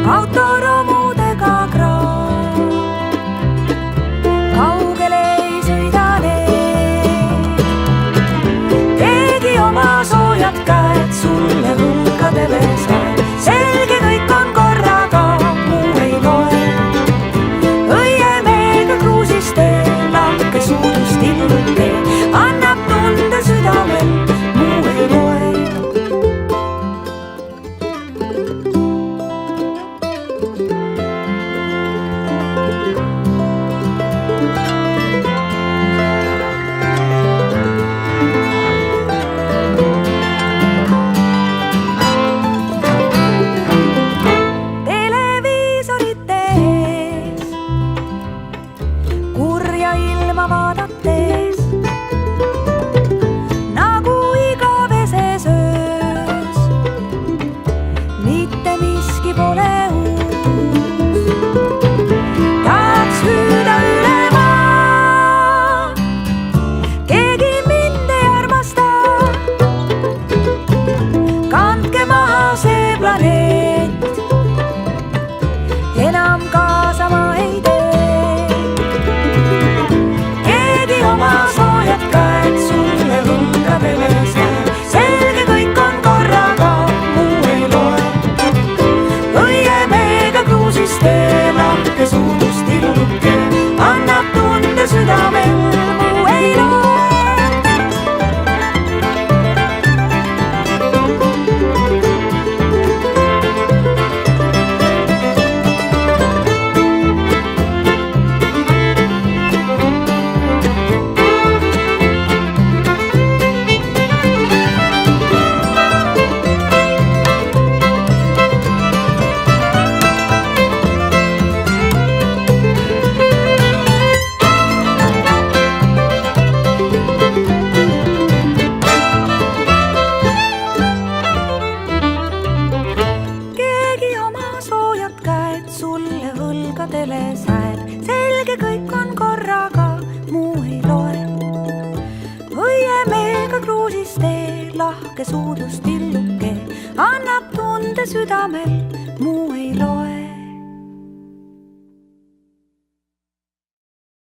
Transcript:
autoromudega kraam. Kaugele ei sõida need, keegi oma soojad käed sulle võlgadele saab. Selge kõik on korraga, muu ei loe. Õiemeega kruusis tee, lahke suudust illuke, annab tunde südamel, muu ei loe. Ilma vaadates, nagu igaveses öös, mitte miski pole uus. Tahaks hüüda üle maa, keegi mind ei armasta. Kandke maha see planeet, enam kaasa ma ei tee. Oma soojad käed sulle võlgadele saab. Selge kõik on korraga, muu ei loe. Õiemeega kruusis tee, lahke suudust illuke, annab tunde südamel, muu ei loe. Sulle võlgadele sääd, selge kõik on korraga, muu ei loe. Õiemeega kruusis tee, lahke suudust illuke, annab tunde südamel, muu ei loe.